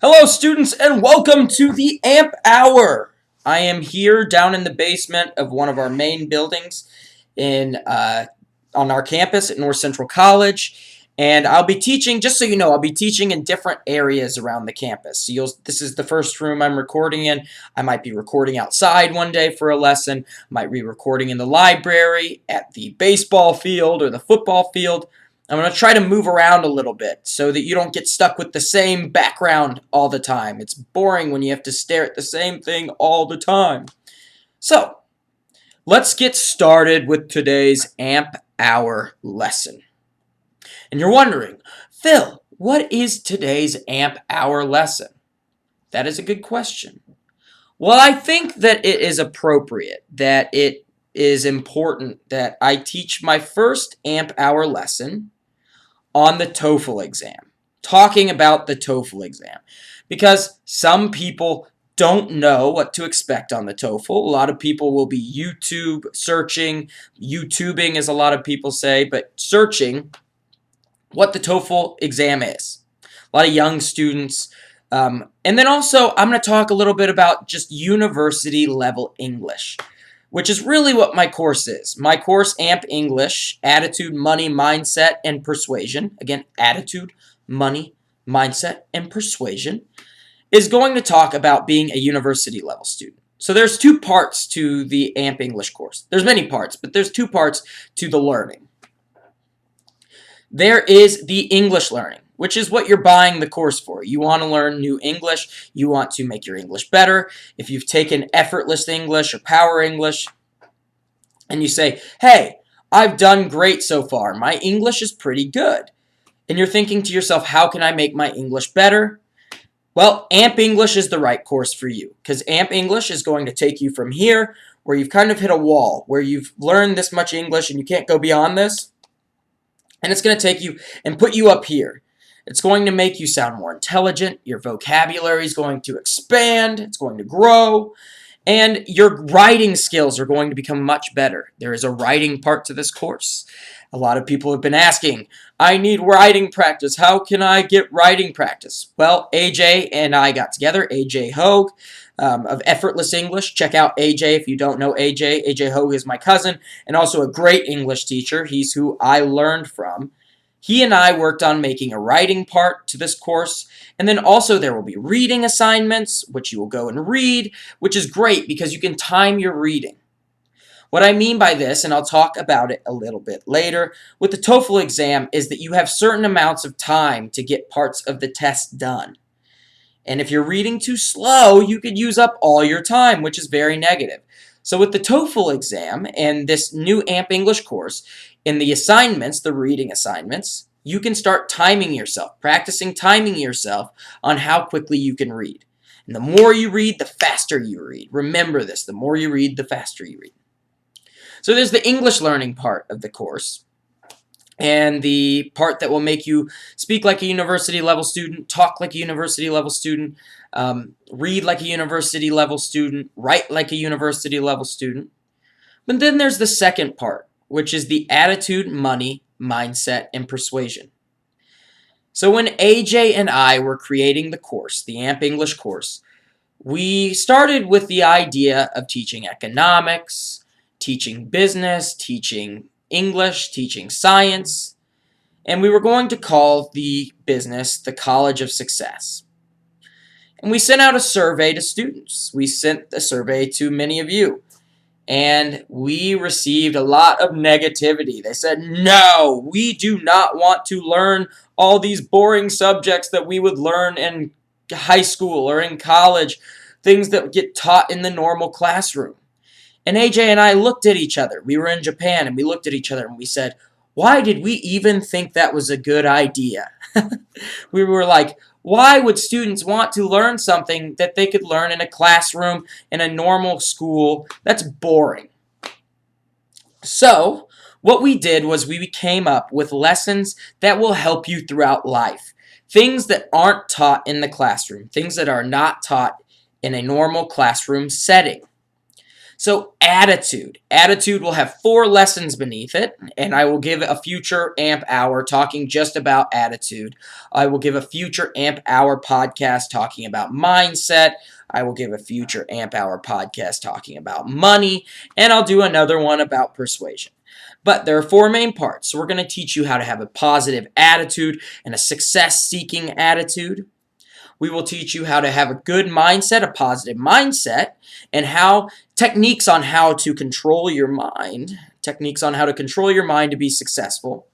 Hello, students, and welcome to the AMP Hour. I am here down in the basement of one of our main buildings on our campus at North Central College, and I'll be teaching. Just so you know, I'll be teaching in different areas around the campus. So this is the first room I'm recording in. I might be recording outside one day for a lesson. Might be recording in the library, at the baseball field, or the football field. I'm going to try to move around a little bit so that you don't get stuck with the same background all the time. It's boring when you have to stare at the same thing all the time. So, let's get started with today's AMP Hour lesson. And you're wondering, Phil, what is today's AMP Hour lesson? That is a good question. Well, I think that it is appropriate, that it is important that I teach my first AMP Hour lesson on the TOEFL exam, talking about the TOEFL exam, because some people don't know what to expect on the TOEFL. A lot of people will be YouTube searching, YouTubing as a lot of people say, but searching what the TOEFL exam is. A lot of young students. And then also, I'm going to talk a little bit about just university level English, which is really what my course is. My course, AMP English, Attitude, Money, Mindset, and Persuasion. Again, Attitude, Money, Mindset, and Persuasion is going to talk about being a university level student. So there's two parts to the AMP English course. There's many parts, but there's two parts to the learning. There is the English learning, which is what you're buying the course for. You want to learn new English. You want to make your English better. If you've taken effortless English or power English, and you say, hey, I've done great so far. My English is pretty good. And you're thinking to yourself, how can I make my English better? Well, AMP English is the right course for you, because AMP English is going to take you from here, where you've kind of hit a wall, where you've learned this much English and you can't go beyond this. And it's going to take you and put you up here. It's going to make you sound more intelligent. Your vocabulary is going to expand. It's going to grow. And your writing skills are going to become much better. There is a writing part to this course. A lot of people have been asking, I need writing practice. How can I get writing practice? Well, AJ and I got together, AJ Hogue of Effortless English. Check out AJ if you don't know AJ. AJ Hogue is my cousin and also a great English teacher. He's who I learned from. He and I worked on making a writing part to this course, and then also there will be reading assignments, which you will go and read, which is great because you can time your reading. What I mean by this, and I'll talk about it a little bit later, with the TOEFL exam is that you have certain amounts of time to get parts of the test done. And if you're reading too slow, you could use up all your time, which is very negative. So with the TOEFL exam and this new AMP English course, in the assignments, the reading assignments, you can start timing yourself, practicing timing yourself on how quickly you can read. And the more you read, the faster you read. Remember this, the more you read, the faster you read. So there's the English learning part of the course, and the part that will make you speak like a university level student, talk like a university level student, read like a university level student, write like a university level student. But then there's the second part, which is the attitude, money, mindset, and persuasion. So when AJ and I were creating the course, the AMP English course, we started with the idea of teaching economics, teaching business, teaching English, teaching science, and we were going to call the business the College of Success. And we sent out a survey to students. We sent a survey to many of you, and we received a lot of negativity. They said, no, we do not want to learn all these boring subjects that we would learn in high school or in college, things that get taught in the normal classroom. And AJ and I looked at each other. We were in Japan, and we looked at each other, and we said, why did we even think that was a good idea? We were like, why would students want to learn something that they could learn in a classroom, in a normal school? That's boring. So what we did was we came up with lessons that will help you throughout life. Things that aren't taught in the classroom. Things that are not taught in a normal classroom setting. So attitude. Attitude will have 4 lessons beneath it, and I will give a future AMP Hour talking just about attitude. I will give a future AMP Hour podcast talking about mindset. I will give a future AMP Hour podcast talking about money, and I'll do another one about persuasion. But there are 4 main parts. So we're going to teach you how to have a positive attitude and a success-seeking attitude. We will teach you how to have a good mindset, a positive mindset, and techniques on how to control your mind, to be successful.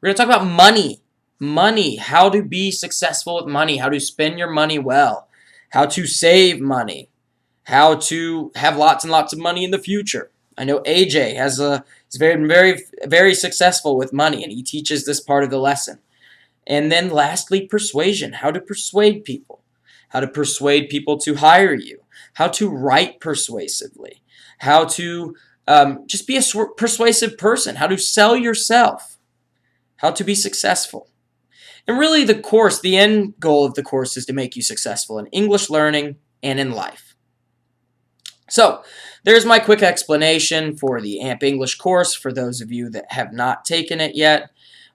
We're going to talk about money, how to be successful with money, how to spend your money well, how to save money, how to have lots and lots of money in the future. I know AJ is very, very, very successful with money, and he teaches this part of the lesson. And then lastly, persuasion, how to persuade people to hire you, how to write persuasively, how to just be a persuasive person, how to sell yourself, how to be successful. And really the end goal of the course is to make you successful in English learning and in life. So there's my quick explanation for the AMP English course for those of you that have not taken it yet,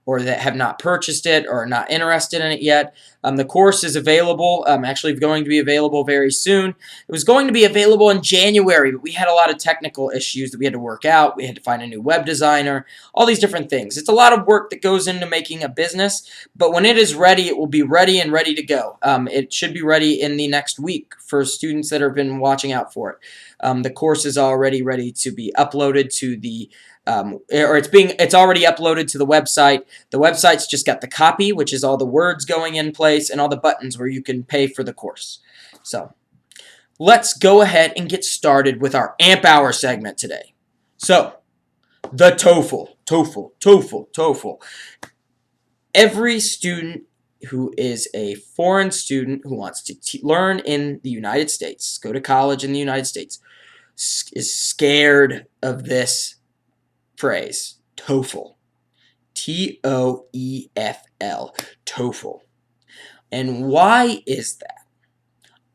or that have not purchased it or are not interested in it yet. The course is available, actually going to be available very soon. It was going to be available in January, but we had a lot of technical issues that we had to work out. We had to find a new web designer, all these different things. It's a lot of work that goes into making a business, but when it is ready, it will be ready and ready to go. It should be ready in the next week for students that have been watching out for it. The course is already ready to be uploaded to the it's already uploaded to the website. The website's just got the copy, which is all the words going in place, and all the buttons where you can pay for the course. So let's go ahead and get started with our AMP Hour segment today. So the TOEFL. Every student who is a foreign student who wants to learn in the United States, go to college in the United States, is scared of this phrase, TOEFL. T-O-E-F-L. TOEFL. And why is that?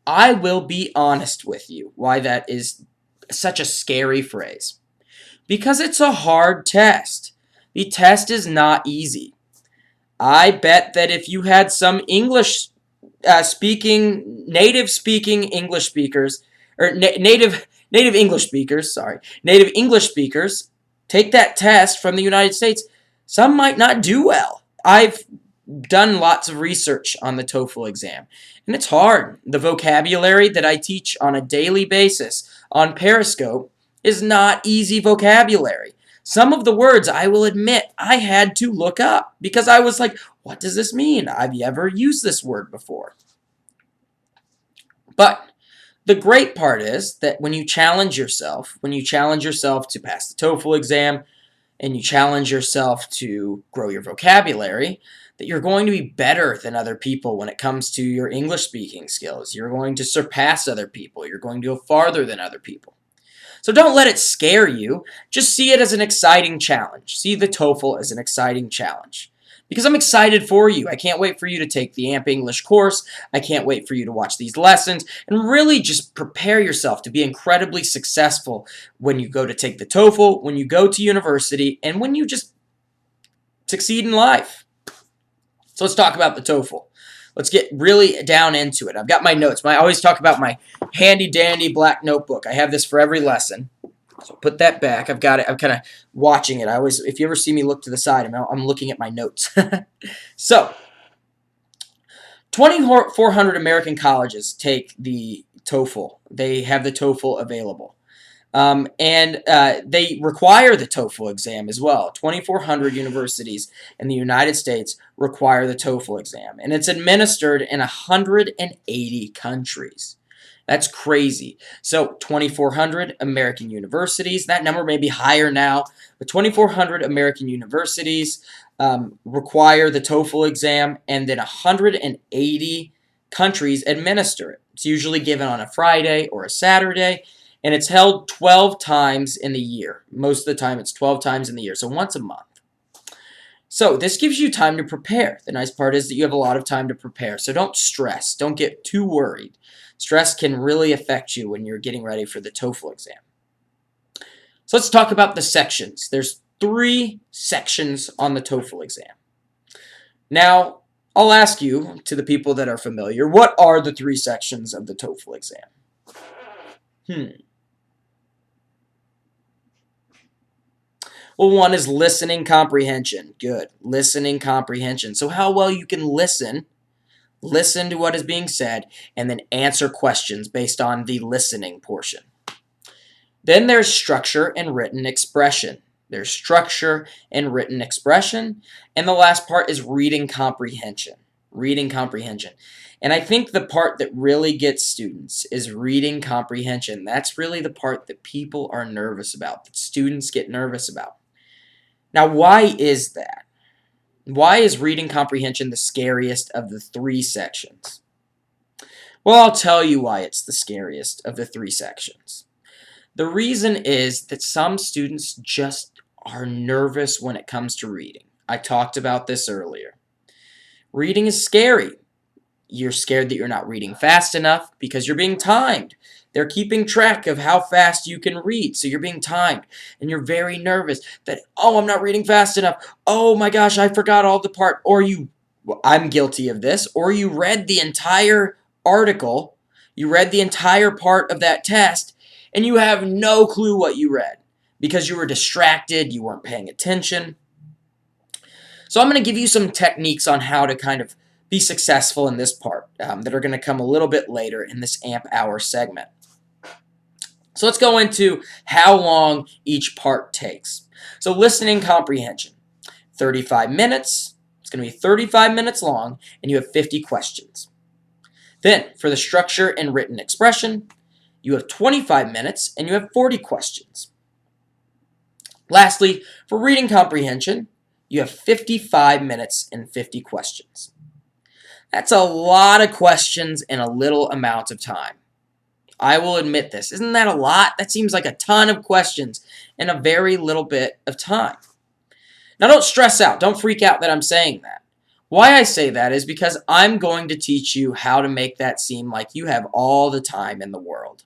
I will be honest with you why that is such a scary phrase. Because it's a hard test. The test is not easy. I bet that if you had some native speaking English speakers, or native English speakers, take that test from the United States, some might not do well. I've done lots of research on the TOEFL exam, and it's hard. The vocabulary that I teach on a daily basis on Periscope is not easy vocabulary. Some of the words, I will admit, I had to look up because I was like, what does this mean? Have you ever used this word before? But the great part is that when you challenge yourself to pass the TOEFL exam, and you challenge yourself to grow your vocabulary, that you're going to be better than other people when it comes to your English speaking skills. You're going to surpass other people. You're going to go farther than other people. So don't let it scare you. Just see it as an exciting challenge. See the TOEFL as an exciting challenge. Because I'm excited for you. I can't wait for you to take the AMP English course. I can't wait for you to watch these lessons and really just prepare yourself to be incredibly successful when you go to take the TOEFL, when you go to university, and when you just succeed in life. So let's talk about the TOEFL. Let's get really down into it. I've got my notes. I always talk about my handy-dandy black notebook. I have this for every lesson. So put that back. I've got it. I'm kind of watching it. If you ever see me look to the side, I'm looking at my notes. So, 2,400 American colleges take the TOEFL. They have the TOEFL available. And they require the TOEFL exam as well. 2,400 universities in the United States require the TOEFL exam. And it's administered in 180 countries. That's crazy. So 2,400 American universities. That number may be higher now, but 2,400 American universities require the TOEFL exam, and then 180 countries administer it. It's usually given on a Friday or a Saturday, and it's held 12 times in the year. Most of the time, it's 12 times in the year, so once a month. So this gives you time to prepare. The nice part is that you have a lot of time to prepare, so don't Don't get too worried. Stress can really affect you when you're getting ready for the TOEFL exam. So let's talk about the sections. There's 3 sections on the TOEFL exam. Now, I'll ask you, to the people that are familiar, what are the 3 sections of the TOEFL exam? Well, one is listening comprehension. Good. Listening comprehension. So how well you can listen to what is being said, and then answer questions based on the listening portion. Then there's structure and written expression. There's structure and written expression. And the last part is reading comprehension. Reading comprehension. And I think the part that really gets students is reading comprehension. That's really the part that people are nervous about, that students get nervous about. Now, why is that? Why is reading comprehension the scariest of the 3 sections? Well, I'll tell you why it's the scariest of the 3 sections. The reason is that some students just are nervous when it comes to reading. I talked about this earlier. Reading is scary. You're scared that you're not reading fast enough because you're being timed. They're keeping track of how fast you can read, so you're being timed, and you're very nervous that, oh, I'm not reading fast enough. Oh my gosh, I forgot all the part. Or I'm guilty of this, or you read the entire article, you read the entire part of that test, and you have no clue what you read because you were distracted, you weren't paying attention. So I'm going to give you some techniques on how to kind of be successful in this part that are going to come a little bit later in this AMP Hour segment. So let's go into how long each part takes. So listening comprehension, 35 minutes. It's going to be 35 minutes long, and you have 50 questions. Then for the structure and written expression, you have 25 minutes, and you have 40 questions. Lastly, for reading comprehension, you have 55 minutes and 50 questions. That's a lot of questions in a little amount of time. I will admit this. Isn't that a lot? That seems like a ton of questions in a very little bit of time. Now don't stress out. Don't freak out that I'm saying that. Why I say that is because I'm going to teach you how to make that seem like you have all the time in the world.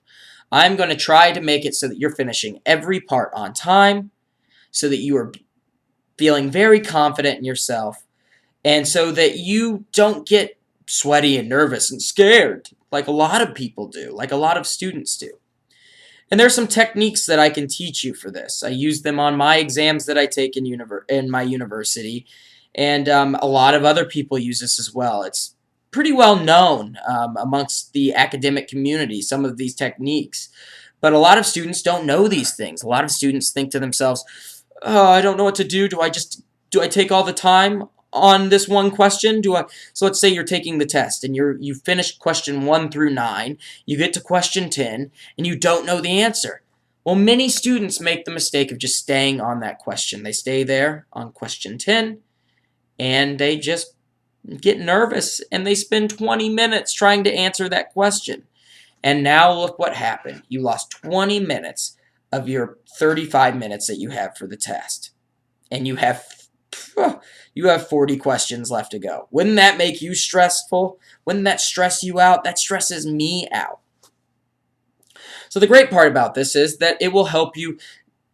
I'm going to try to make it so that you're finishing every part on time, so that you are feeling very confident in yourself, and so that you don't get sweaty and nervous and scared like a lot of people do, like a lot of students do. And there's some techniques that I can teach you for this. I use them on my exams that I take in my university, and a lot of other people use this as well. It's pretty well known amongst the academic community, some of these techniques. But a lot of students don't know these things. A lot of students think to themselves, oh, I don't know what to do. Do I take all the time on this one question? So let's say you're taking the test and you've finished question 1 through 9, you get to question 10, and you don't know the answer. Well, many students make the mistake of just staying on that question. They stay there on question 10, and they just get nervous, and they spend 20 minutes trying to answer that question. And now look what happened. You lost 20 minutes of your 35 minutes that you have for the test. And you have 40 questions left to go. Wouldn't that make you stressful? Wouldn't that stress you out? That stresses me out. So the great part about this is that it will help you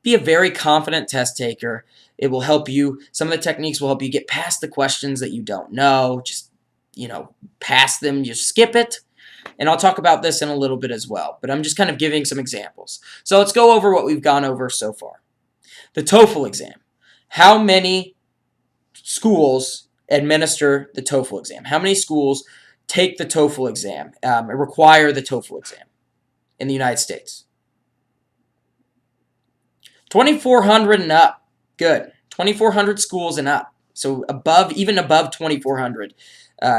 be a very confident test taker. It will help you, some of the techniques will help you get past the questions that you don't know. Just, pass them, you skip it. And I'll talk about this in a little bit as well, but I'm just kind of giving some examples. So let's go over what we've gone over so far. The TOEFL exam. How many schools administer the TOEFL exam? How many schools take the TOEFL exam, require the TOEFL exam in the United States? 2,400 and up. Good. 2,400 schools and up. So even above 2,400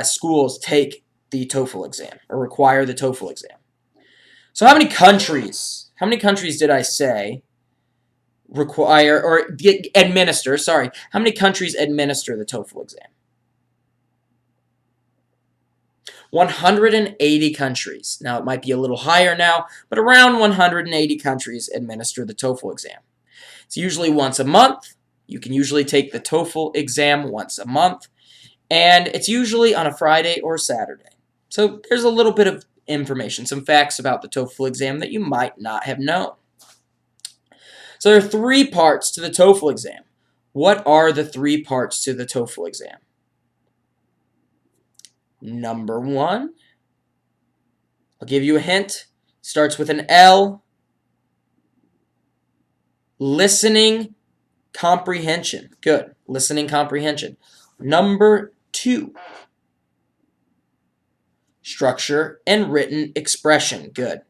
schools take the TOEFL exam or require the TOEFL exam. So how many countries did I say require or administer, how many countries administer the TOEFL exam? 180 countries. Now, it might be a little higher now, but around 180 countries administer the TOEFL exam. It's usually once a month. You can usually take the TOEFL exam once a month, and it's usually on a Friday or Saturday. So there's a little bit of information, some facts about the TOEFL exam that you might not have known. So there are 3 parts to the TOEFL exam. What are the 3 parts to the TOEFL exam? Number 1, I'll give you a hint, starts with an L. Listening comprehension. Good. Listening comprehension. Number 2, structure and written expression. Good.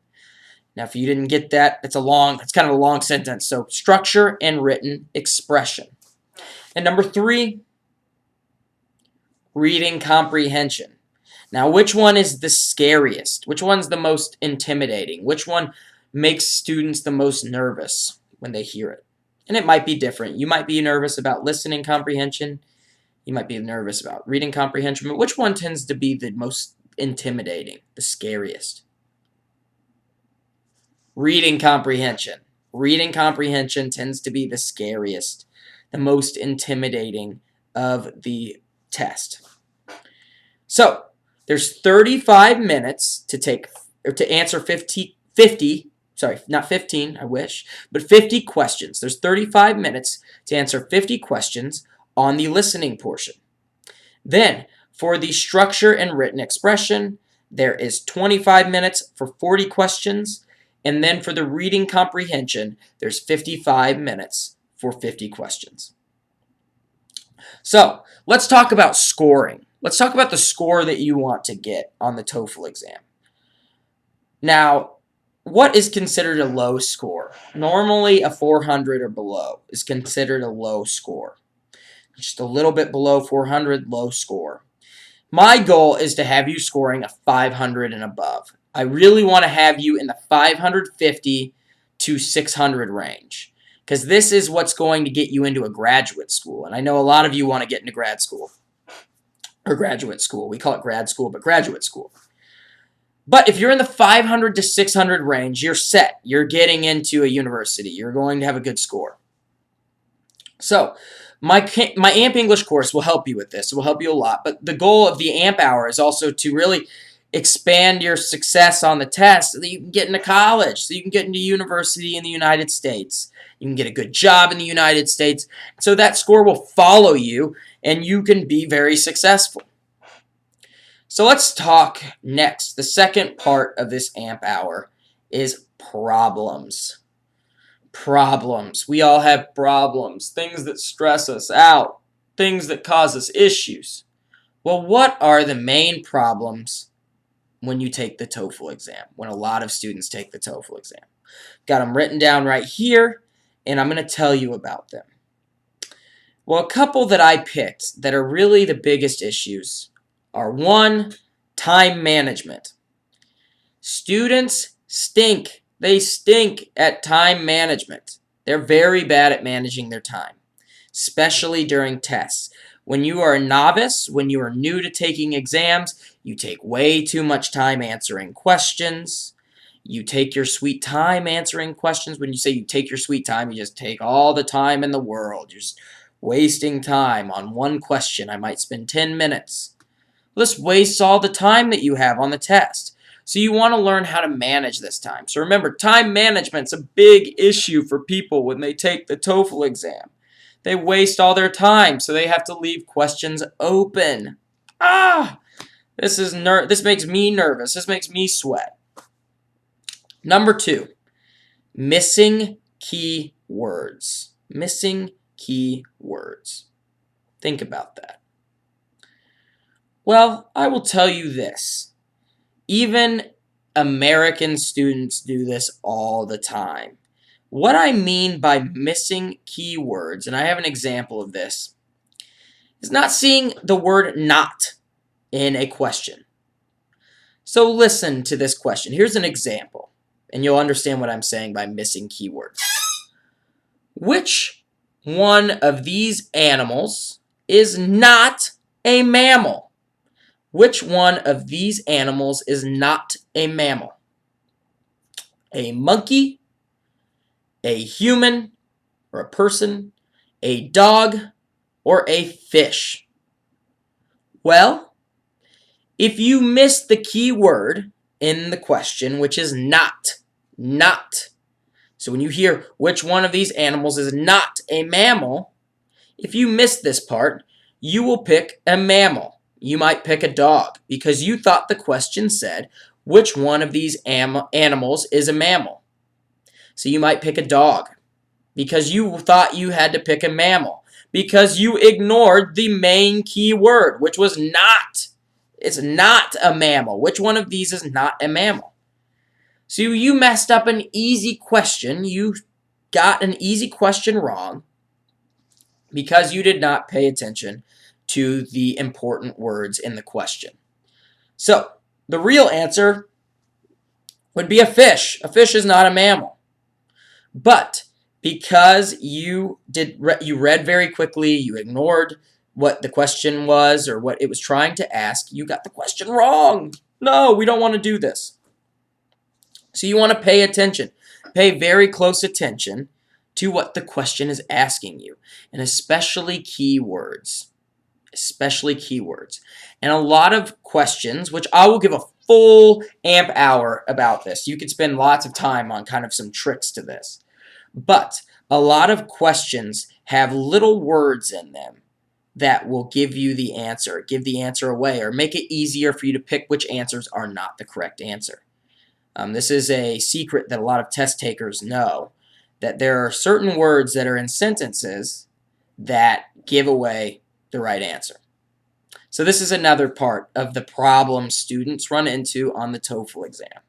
Now, if you didn't get that, it's kind of a long sentence. So, structure and written expression. And number 3, reading comprehension. Now, which one is the scariest? Which one's the most intimidating? Which one makes students the most nervous when they hear it? And it might be different. You might be nervous about listening comprehension. You might be nervous about reading comprehension. But which one tends to be the most intimidating, the scariest? Reading comprehension. Reading comprehension tends to be the scariest, the most intimidating of the test. So, there's 35 minutes to answer 50, sorry, not 15, I wish, but 50 questions. There's 35 minutes to answer 50 questions on the listening portion. Then, for the structure and written expression, there is 25 minutes for 40 questions. And then for the reading comprehension, there's 55 minutes for 50 questions. So, let's talk about scoring. Let's talk about the score that you want to get on the TOEFL exam. Now, what is considered a low score? Normally, a 400 or below is considered a low score. Just a little bit below 400, low score. My goal is to have you scoring a 500 and above. I really want to have you in the 550 to 600 range, because this is what's going to get you into a graduate school. And I know a lot of you want to get into grad school or graduate school. We call it grad school, but graduate school. But if you're in the 500 to 600 range, you're set. You're getting into a university. You're going to have a good score. So, my AMP English course will help you with this. It will help you a lot. But the goal of the AMP Hour is also to really expand your success on the test so that you can get into college, so you can get into university in the United States. You can get a good job in the United States. So that score will follow you, and you can be very successful. So let's talk next. The second part of this AMP Hour is problems. Problems. We all have problems, things that stress us out, things that cause us issues. Well, what are the main problems when you take the TOEFL exam, when a lot of students take the TOEFL exam? Got them written down right here, and I'm going to tell you about them. Well, a couple that I picked that are really the biggest issues are 1, time management. Students stink. They stink at time management. They're very bad at managing their time, especially during tests. When you are a novice, when you are new to taking exams, you take way too much time answering questions. You take your sweet time answering questions. When you say you take your sweet time, you just take all the time in the world. You're just wasting time on one question. I might spend 10 minutes. This wastes all the time that you have on the test. So you want to learn how to manage this time. So remember, time management's a big issue for people when they take the TOEFL exam. They waste all their time, so they have to leave questions open. This makes me nervous. This makes me sweat. Number 2, missing key words. Missing key words. Think about that. Well, I will tell you this. Even American students do this all the time. What I mean by missing keywords, and I have an example of this, is not seeing the word not in a question. So listen to this question. Here's an example, and you'll understand what I'm saying by missing keywords. Which one of these animals is not a mammal? Which one of these animals is not a mammal? A monkey, a human, or a person, a dog, or a fish? Well, if you miss the key word in the question, which is not, So when you hear which one of these animals is not a mammal, if you miss this part, you will pick a mammal. You might pick a dog because you thought the question said which one of these animals is a mammal. So you might pick a dog because you thought you had to pick a mammal because you ignored the main key word, which was not. It's not a mammal. Which one of these is not a mammal? So you messed up an easy question. You got an easy question wrong because you did not pay attention to the important words in the question. So the real answer would be a fish. A fish is not a mammal. But because you read very quickly, you ignored what the question was or what it was trying to ask, you got the question wrong. No, we don't want to do this. So you want to pay attention. Pay very close attention to what the question is asking you, and especially keywords. Especially keywords. And a lot of questions, which I will give a full AMP hour about this. You could spend lots of time on kind of some tricks to this. But a lot of questions have little words in them that will give you the answer, give the answer away, or make it easier for you to pick which answers are not the correct answer. This is a secret that a lot of test takers know, that there are certain words that are in sentences that give away the right answer. So this is another part of the problem students run into on the TOEFL exam.